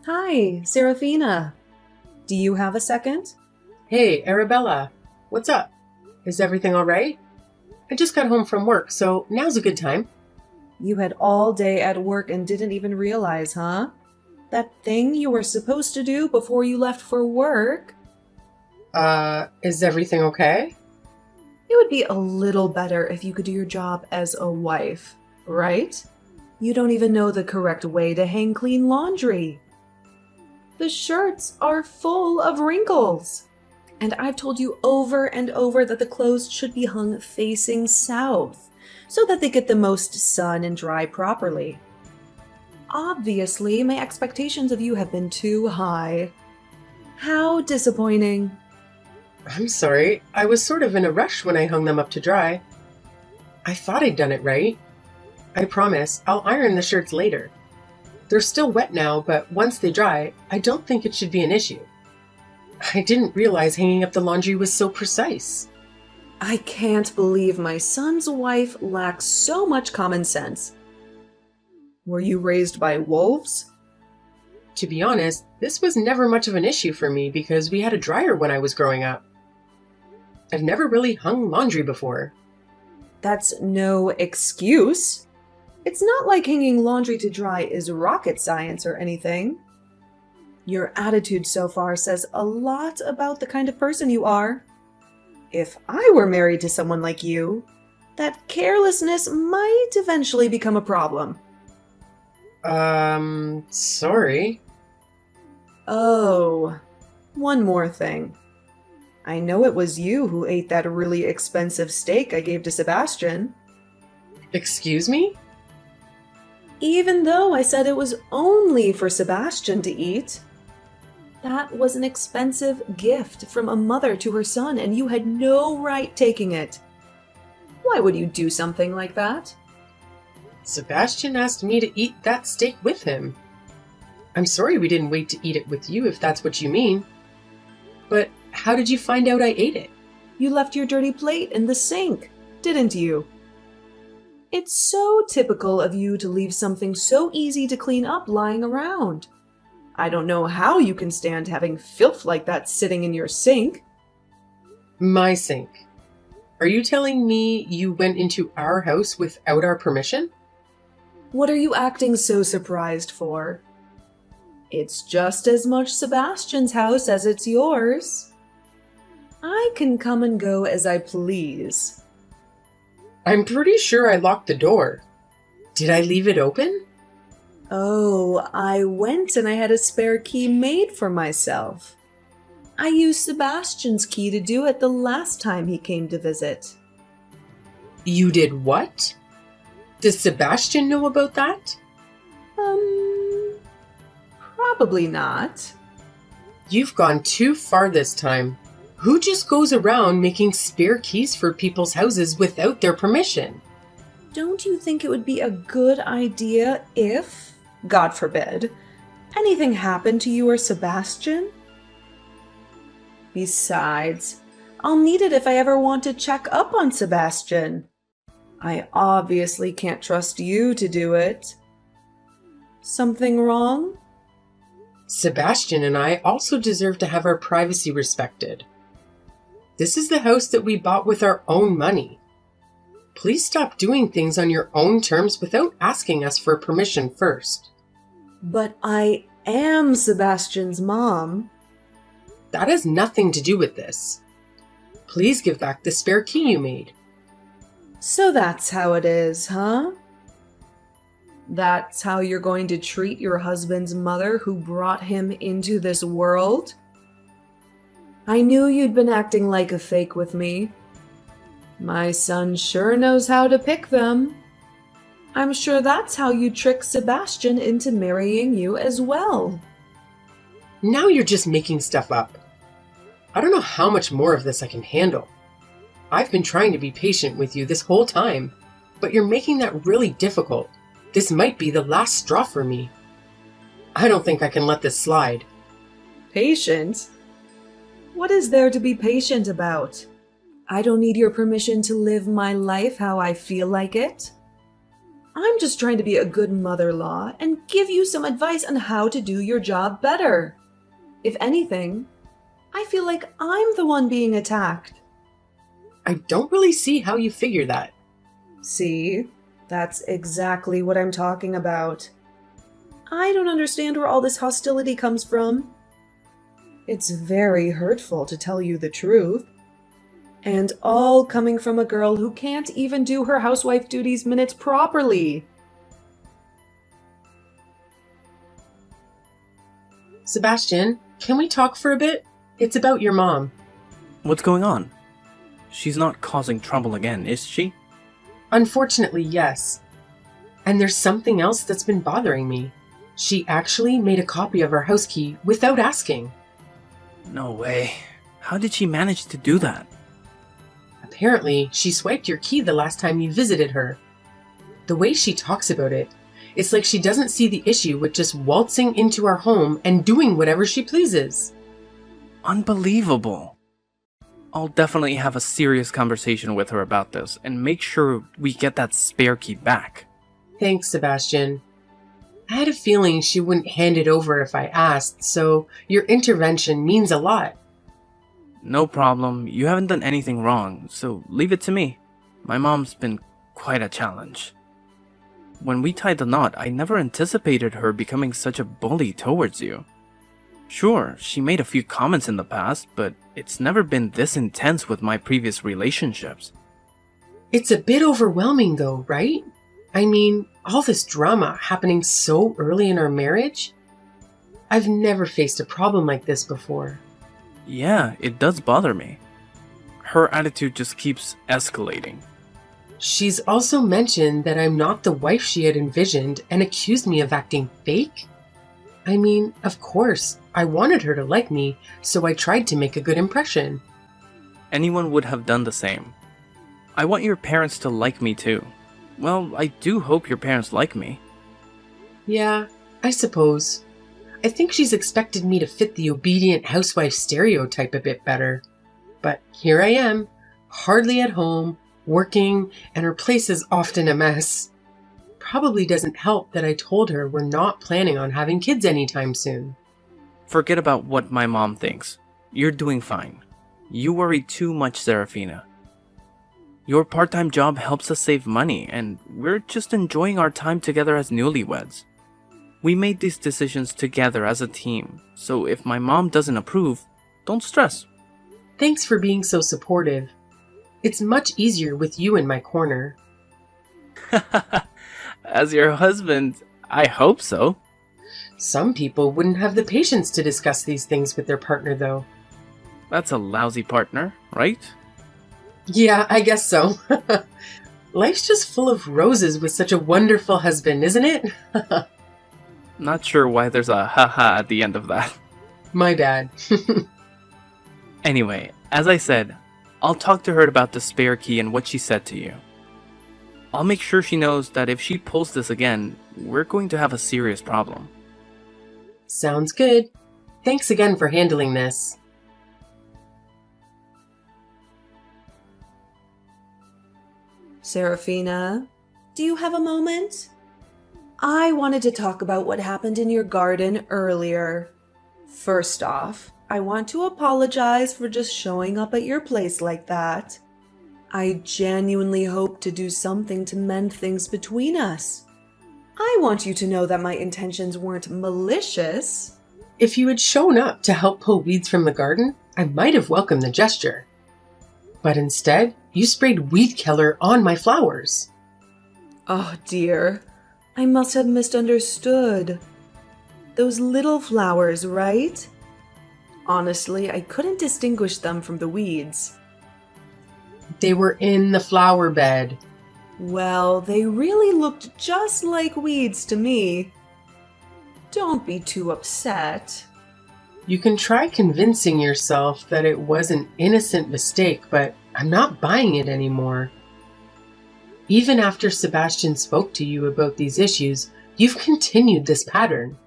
Hi, Serafina. Do you have a second? Hey, Arabella. What's up? Is everything all right? I just got home from work, so now's a good time. You had all day at work and didn't even realize, huh? That thing you were supposed to do before you left for work? Is everything okay? It would be a little better if you could do your job as a wife, right? You don't even know the correct way to hang clean laundry. The shirts are full of wrinkles. And I've told you over and over that the clothes should be hung facing south so that they get the most sun and dry properly. Obviously, my expectations of you have been too high. How disappointing. I'm sorry. I was sort of in a rush when I hung them up to dry. I thought I'd done it right. I promise I'll iron the shirts later. They're still wet now, but once they dry, I don't think it should be an issue. I didn't realize hanging up the laundry was so precise. I can't believe my son's wife lacks so much common sense. Were you raised by wolves? To be honest, this was never much of an issue for me because we had a dryer when I was growing up. I've never really hung laundry before. That's no excuse. It's not like hanging laundry to dry is rocket science or anything. Your attitude so far says a lot about the kind of person you are. If I were married to someone like you, that carelessness might eventually become a problem. Sorry. Oh, one more thing. I know it was you who ate that really expensive steak I gave to Sebastian. Excuse me? Even though I said it was only for Sebastian to eat. That was an expensive gift from a mother to her son, and you had no right taking it. Why would you do something like that? Sebastian asked me to eat that steak with him. I'm sorry we didn't wait to eat it with you if that's what you mean. But how did you find out I ate it? You left your dirty plate in the sink, didn't you? It's so typical of you to leave something so easy to clean up lying around. I don't know how you can stand having filth like that sitting in your sink. My sink. Are you telling me you went into our house without our permission? What are you acting so surprised for? It's just as much Sebastian's house as it's yours. I can come and go as I please. I'm pretty sure I locked the door. Did I leave it open? Oh, I went and I had a spare key made for myself. I used Sebastian's key to do it the last time he came to visit. You did what? Does Sebastian know about that? Probably not. You've gone too far this time. Who just goes around making spare keys for people's houses without their permission? Don't you think it would be a good idea if, God forbid, anything happened to you or Sebastian? Besides, I'll need it if I ever want to check up on Sebastian. I obviously can't trust you to do it. Something wrong? Sebastian and I also deserve to have our privacy respected. This is the house that we bought with our own money. Please stop doing things on your own terms without asking us for permission first. But I am Sebastian's mom. That has nothing to do with this. Please give back the spare key you made. So that's how it is, huh? That's how you're going to treat your husband's mother who brought him into this world? I knew you'd been acting like a fake with me. My son sure knows how to pick them. I'm sure that's how you trick Sebastian into marrying you as well. Now you're just making stuff up. I don't know how much more of this I can handle. I've been trying to be patient with you this whole time, but you're making that really difficult. This might be the last straw for me. I don't think I can let this slide. Patient? What is there to be patient about? I don't need your permission to live my life how I feel like it. I'm just trying to be a good mother-in-law and give you some advice on how to do your job better. If anything, I feel like I'm the one being attacked. I don't really see how you figure that. See, that's exactly what I'm talking about. I don't understand where all this hostility comes from. It's very hurtful, to tell you the truth. And all coming from a girl who can't even do her housewife duties minutes properly. Sebastian, can we talk for a bit? It's about your mom. What's going on? She's not causing trouble again, is she? Unfortunately, yes. And there's something else that's been bothering me. She actually made a copy of our house key without asking. No way. How did she manage to do that? Apparently, she swiped your key the last time you visited her. The way she talks about it, it's like she doesn't see the issue with just waltzing into our home and doing whatever she pleases. Unbelievable. I'll definitely have a serious conversation with her about this and make sure we get that spare key back. Thanks, Sebastian. I had a feeling she wouldn't hand it over if I asked, so your intervention means a lot. No problem. You haven't done anything wrong, so leave it to me. My mom's been quite a challenge. When we tied the knot, I never anticipated her becoming such a bully towards you. Sure, she made a few comments in the past, but it's never been this intense with my previous relationships. It's a bit overwhelming though, right? I mean, all this drama happening so early in our marriage? I've never faced a problem like this before. Yeah, it does bother me. Her attitude just keeps escalating. She's also mentioned that I'm not the wife she had envisioned and accused me of acting fake. I mean, of course, I wanted her to like me, so I tried to make a good impression. Anyone would have done the same. I want your parents to like me too. Well, I do hope your parents like me. Yeah, I suppose. I think she's expected me to fit the obedient housewife stereotype a bit better. But here I am, hardly at home, working, and her place is often a mess. Probably doesn't help that I told her we're not planning on having kids anytime soon. Forget about what my mom thinks. You're doing fine. You worry too much, Serafina. Your part-time job helps us save money, and we're just enjoying our time together as newlyweds. We made these decisions together as a team, so if my mom doesn't approve, don't stress. Thanks for being so supportive. It's much easier with you in my corner. As your husband, I hope so. Some people wouldn't have the patience to discuss these things with their partner, though. That's a lousy partner, right? Yeah, I guess so. Life's just full of roses with such a wonderful husband, isn't it? Not sure why there's a haha at the end of that. My bad. Anyway, as I said, I'll talk to her about the spare key and what she said to you. I'll make sure she knows that if she pulls this again, we're going to have a serious problem. Sounds good. Thanks again for handling this. Serafina, do you have a moment? I wanted to talk about what happened in your garden earlier. First off, I want to apologize for just showing up at your place like that. I genuinely hope to do something to mend things between us. I want you to know that my intentions weren't malicious. If you had shown up to help pull weeds from the garden, I might have welcomed the gesture. But instead, you sprayed weed killer on my flowers. Oh dear, I must have misunderstood. Those little flowers, right? Honestly, I couldn't distinguish them from the weeds. They were in the flower bed. Well, they really looked just like weeds to me. Don't be too upset. You can try convincing yourself that it was an innocent mistake, but I'm not buying it anymore. Even after Sebastian spoke to you about these issues, you've continued this pattern.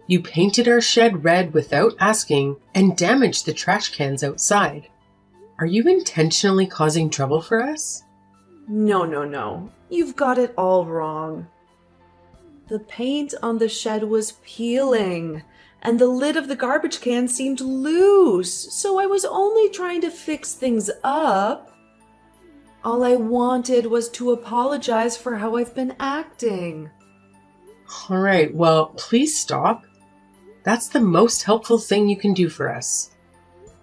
You painted our shed red without asking and damaged the trash cans outside. Are you intentionally causing trouble for us? No. You've got it all wrong. The paint on the shed was peeling, and the lid of the garbage can seemed loose, so I was only trying to fix things up. All I wanted was to apologize for how I've been acting. All right, well, please stop. That's the most helpful thing you can do for us.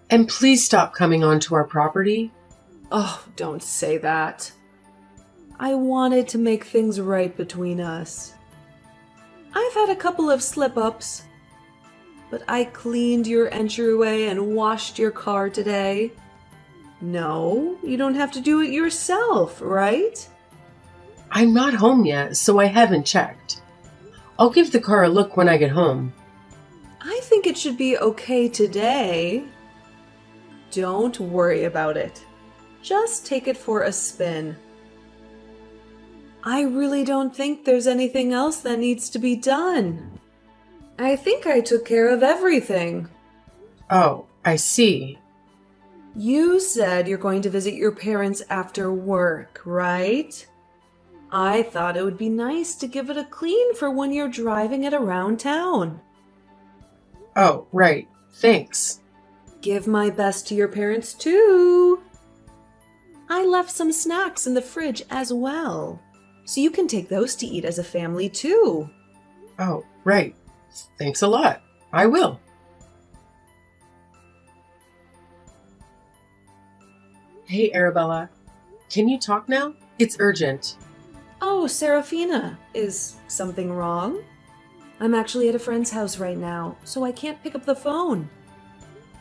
And please stop coming onto our property. Oh, don't say that. I wanted to make things right between us. I've had a couple of slip-ups, but I cleaned your entryway and washed your car today. No, you don't have to do it yourself, right? I'm not home yet, so I haven't checked. I'll give the car a look when I get home. I think it should be okay today. Don't worry about it. Just take it for a spin. I really don't think there's anything else that needs to be done. I think I took care of everything. Oh, I see. You said you're going to visit your parents after work, right? I thought it would be nice to give it a clean for when you're driving it around town. Oh, right. Thanks. Give my best to your parents too. I left some snacks in the fridge as well, so you can take those to eat as a family too. Oh, right. Thanks a lot. I will. Hey, Arabella. Can you talk now? It's urgent. Oh, Serafina, is something wrong? I'm actually at a friend's house right now, so I can't pick up the phone.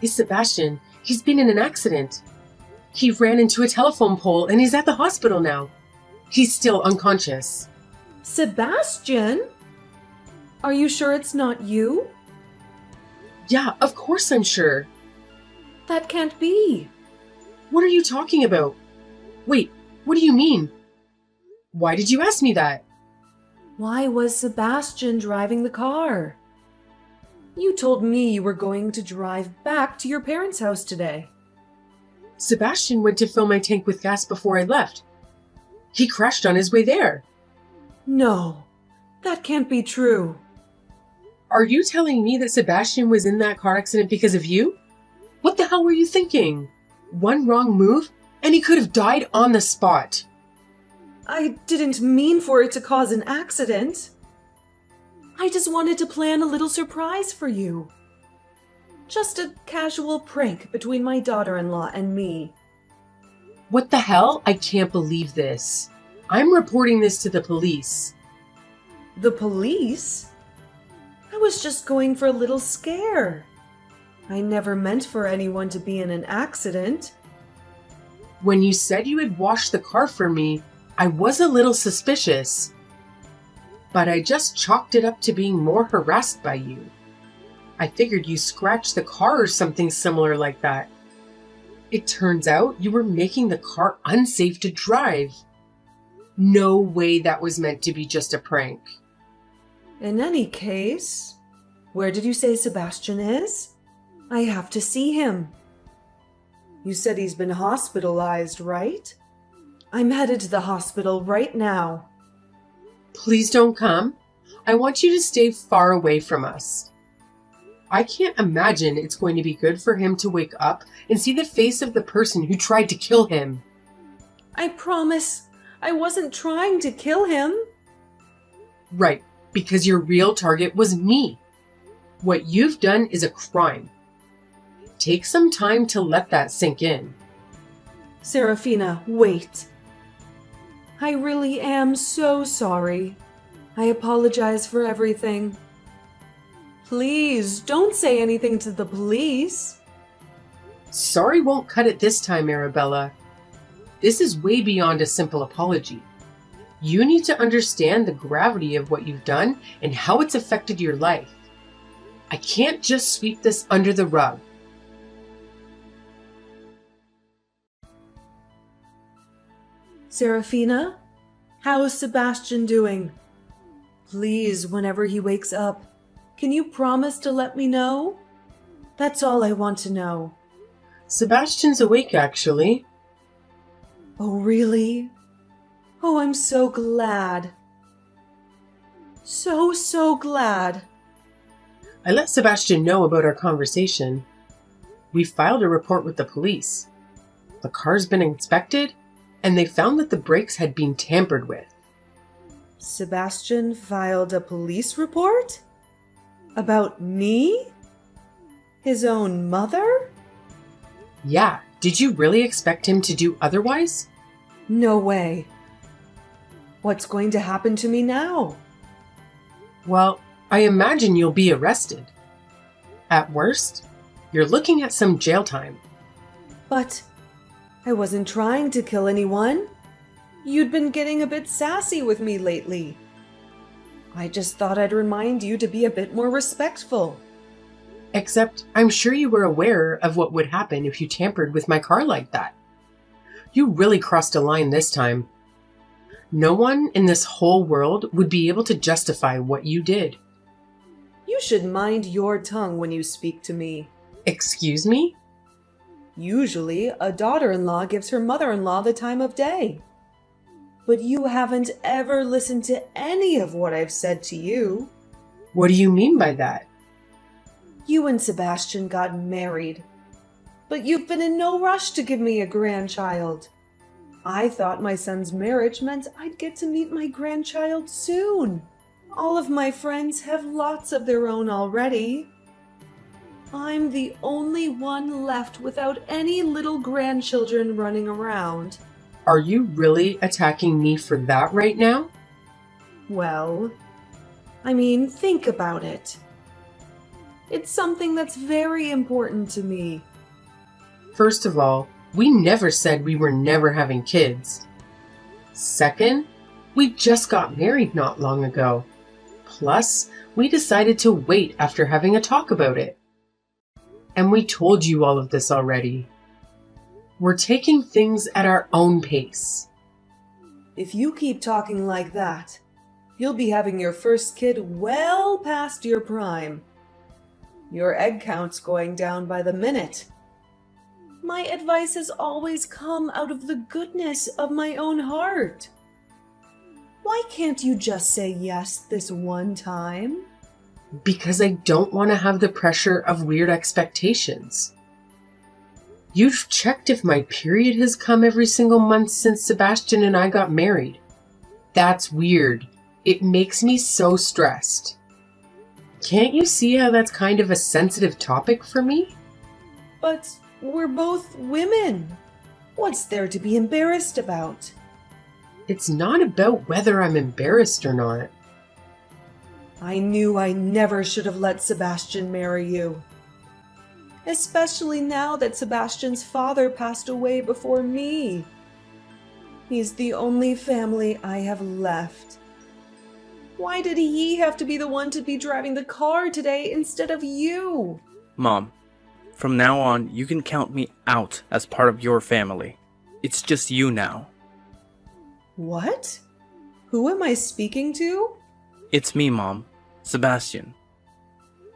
It's Sebastian. He's been in an accident. He ran into a telephone pole and he's at the hospital now. He's still unconscious. Sebastian? Are you sure it's not you? Yeah, of course I'm sure. That can't be. What are you talking about? Wait, what do you mean? Why did you ask me that? Why was Sebastian driving the car? You told me you were going to drive back to your parents' house today. Sebastian went to fill my tank with gas before I left. He crashed on his way there. No, that can't be true. Are you telling me that Sebastian was in that car accident because of you? What the hell were you thinking? One wrong move, and he could have died on the spot. I didn't mean for it to cause an accident. I just wanted to plan a little surprise for you. Just a casual prank between my daughter-in-law and me. What the hell? I can't believe this. I'm reporting this to the police. The police? I was just going for a little scare. I never meant for anyone to be in an accident. When you said you had washed the car for me, I was a little suspicious. But I just chalked it up to being more harassed by you. I figured you scratched the car or something similar like that. It turns out you were making the car unsafe to drive. No way that was meant to be just a prank. In any case, where did you say Sebastian is? I have to see him. You said he's been hospitalized, right? I'm headed to the hospital right now. Please don't come. I want you to stay far away from us. I can't imagine it's going to be good for him to wake up and see the face of the person who tried to kill him. I promise I wasn't trying to kill him. Right, because your real target was me. What you've done is a crime. Take some time to let that sink in. Serafina, wait. I really am so sorry. I apologize for everything. Please, don't say anything to the police. Sorry won't cut it this time, Arabella. This is way beyond a simple apology. You need to understand the gravity of what you've done and how it's affected your life. I can't just sweep this under the rug. Serafina, how is Sebastian doing? Please, whenever he wakes up, can you promise to let me know? That's all I want to know. Sebastian's awake, actually. Oh, really? Oh, I'm so glad. So glad. I let Sebastian know about our conversation. We filed a report with the police. The car's been inspected, and they found that the brakes had been tampered with. Sebastian filed a police report? About me? His own mother? Yeah, did you really expect him to do otherwise? No way. What's going to happen to me now? Well, I imagine you'll be arrested. At worst, you're looking at some jail time. But I wasn't trying to kill anyone. You'd been getting a bit sassy with me lately. I just thought I'd remind you to be a bit more respectful. Except, I'm sure you were aware of what would happen if you tampered with my car like that. You really crossed a line this time. No one in this whole world would be able to justify what you did. You should mind your tongue when you speak to me. Excuse me? Usually, a daughter-in-law gives her mother-in-law the time of day. But you haven't ever listened to any of what I've said to you. What do you mean by that? You and Sebastian got married. But you've been in no rush to give me a grandchild. I thought my son's marriage meant I'd get to meet my grandchild soon. All of my friends have lots of their own already. I'm the only one left without any little grandchildren running around. Are you really attacking me for that right now? Well, I mean, think about it. It's something that's very important to me. First of all, we never said we were never having kids. Second, we just got married not long ago. Plus, we decided to wait after having a talk about it. And we told you all of this already. We're taking things at our own pace. If you keep talking like that, you'll be having your first kid well past your prime. Your egg count's going down by the minute. My advice has always come out of the goodness of my own heart. Why can't you just say yes this one time? Because I don't want to have the pressure of weird expectations. You've checked if my period has come every single month since Sebastian and I got married. That's weird. It makes me so stressed. Can't you see how that's kind of a sensitive topic for me? But we're both women. What's there to be embarrassed about? It's not about whether I'm embarrassed or not. I knew I never should have let Sebastian marry you. Especially now that Sebastian's father passed away before me. He's the only family I have left. Why did he have to be the one to be driving the car today instead of you? Mom, from now on, you can count me out as part of your family. It's just you now. What? Who am I speaking to? It's me, Mom. Sebastian.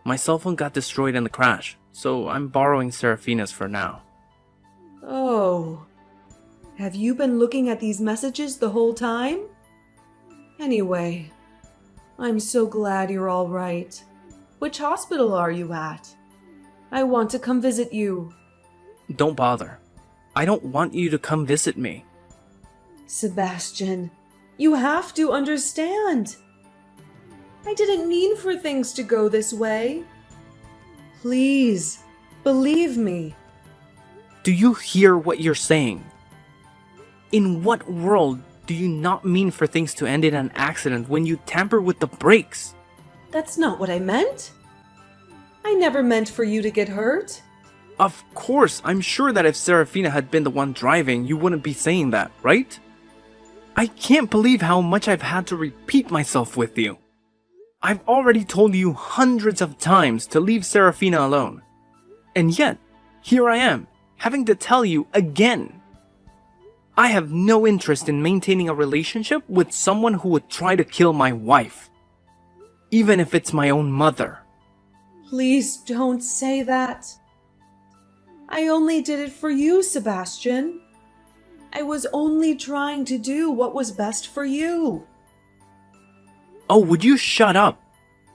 My cell phone got destroyed in the crash, so I'm borrowing Serafina's for now. Oh. Have you been looking at these messages the whole time? Anyway, I'm so glad you're all right. Which hospital are you at? I want to come visit you. Don't bother. I don't want you to come visit me. Sebastian, you have to understand. I didn't mean for things to go this way. Please, believe me. Do you hear what you're saying? In what world do you not mean for things to end in an accident when you tamper with the brakes? That's not what I meant. I never meant for you to get hurt. Of course, I'm sure that if Serafina had been the one driving, you wouldn't be saying that, right? I can't believe how much I've had to repeat myself with you. I've already told you hundreds of times to leave Serafina alone. And yet, here I am, having to tell you again. I have no interest in maintaining a relationship with someone who would try to kill my wife. Even if it's my own mother. Please don't say that. I only did it for you, Sebastian. I was only trying to do what was best for you. Oh, would you shut up?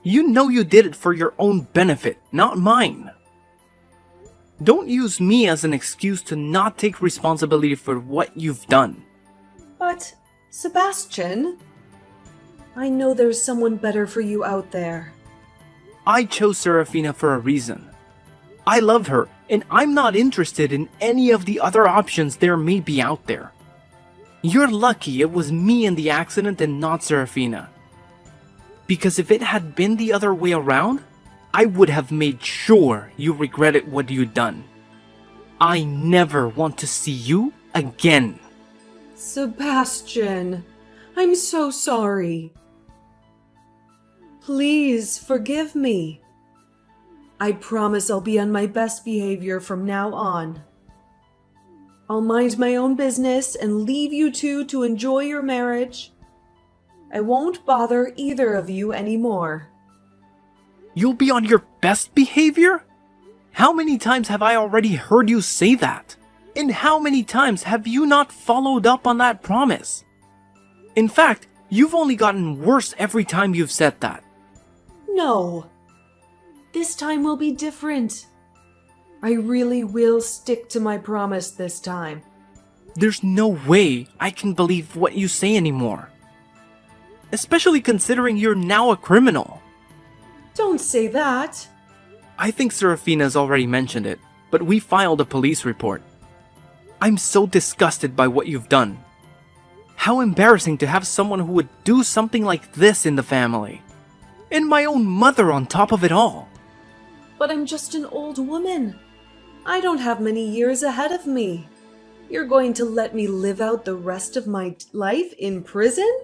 You know you did it for your own benefit, not mine. Don't use me as an excuse to not take responsibility for what you've done. But, Sebastian, I know there's someone better for you out there. I chose Serafina for a reason. I love her, and I'm not interested in any of the other options there may be out there. You're lucky it was me in the accident and not Serafina. Because if it had been the other way around, I would have made sure you regretted what you'd done. I never want to see you again. Sebastian, I'm so sorry. Please forgive me. I promise I'll be on my best behavior from now on. I'll mind my own business and leave you two to enjoy your marriage. I won't bother either of you anymore. You'll be on your best behavior? How many times have I already heard you say that? And how many times have you not followed up on that promise? In fact, you've only gotten worse every time you've said that. No. This time will be different. I really will stick to my promise this time. There's no way I can believe what you say anymore. Especially considering you're now a criminal. Don't say that. I think Serafina's already mentioned it, but we filed a police report. I'm so disgusted by what you've done. How embarrassing to have someone who would do something like this in the family. And my own mother on top of it all. But I'm just an old woman. I don't have many years ahead of me. You're going to let me live out the rest of my life in prison?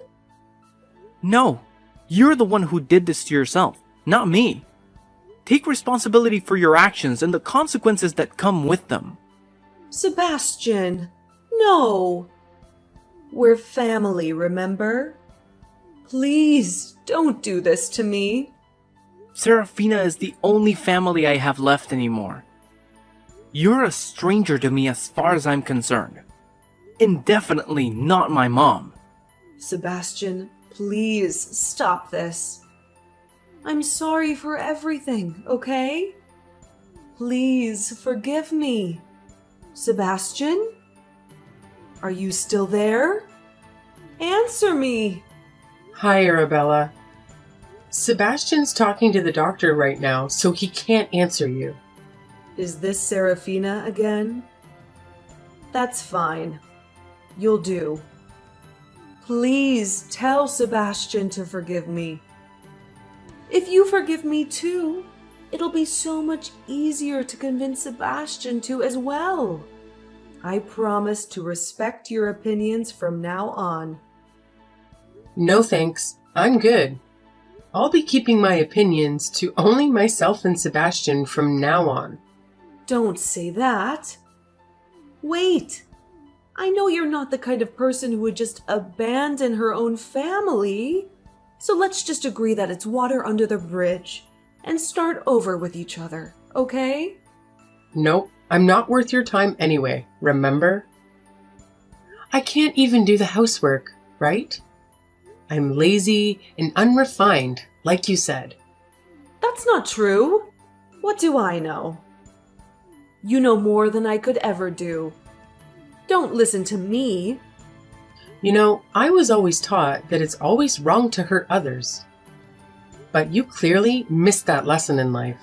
No, you're the one who did this to yourself, not me. Take responsibility for your actions and the consequences that come with them. Sebastian, no. We're family, remember? Please, don't do this to me. Serafina is the only family I have left anymore. You're a stranger to me as far as I'm concerned. And definitely not my mom. Sebastian, please stop this. I'm sorry for everything, okay? Please forgive me. Sebastian? Are you still there? Answer me. Hi, Arabella. Sebastian's talking to the doctor right now, so he can't answer you. Is this Serafina again? That's fine. You'll do. Please tell Sebastian to forgive me. If you forgive me too, it'll be so much easier to convince Sebastian to as well. I promise to respect your opinions from now on. No thanks, I'm good. I'll be keeping my opinions to only myself and Sebastian from now on. Don't say that. Wait. I know you're not the kind of person who would just abandon her own family. So let's just agree that it's water under the bridge and start over with each other, okay? Nope, I'm not worth your time anyway, remember? I can't even do the housework, right? I'm lazy and unrefined, like you said. That's not true. What do I know? You know more than I could ever do. Don't listen to me. You know, I was always taught that it's always wrong to hurt others. But you clearly missed that lesson in life.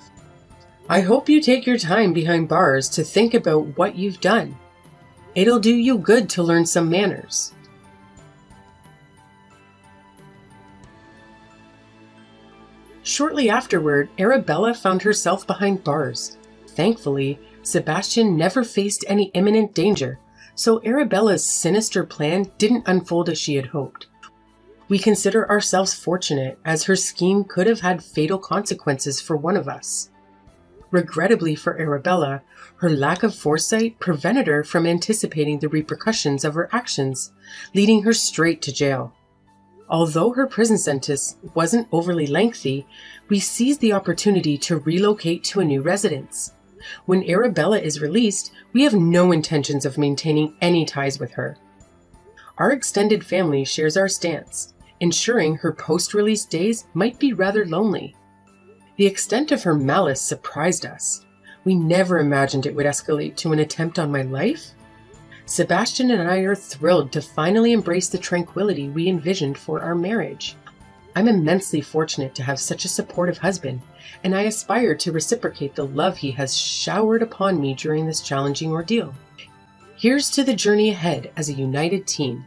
I hope you take your time behind bars to think about what you've done. It'll do you good to learn some manners. Shortly afterward, Arabella found herself behind bars. Thankfully, Sebastian never faced any imminent danger, so Arabella's sinister plan didn't unfold as she had hoped. We consider ourselves fortunate, as her scheme could have had fatal consequences for one of us. Regrettably for Arabella, her lack of foresight prevented her from anticipating the repercussions of her actions, leading her straight to jail. Although her prison sentence wasn't overly lengthy, we seized the opportunity to relocate to a new residence. When Arabella is released, we have no intentions of maintaining any ties with her. Our extended family shares our stance, ensuring her post-release days might be rather lonely. The extent of her malice surprised us. We never imagined it would escalate to an attempt on my life. Sebastian and I are thrilled to finally embrace the tranquility we envisioned for our marriage. I'm immensely fortunate to have such a supportive husband, and I aspire to reciprocate the love he has showered upon me during this challenging ordeal. Here's to the journey ahead as a united team,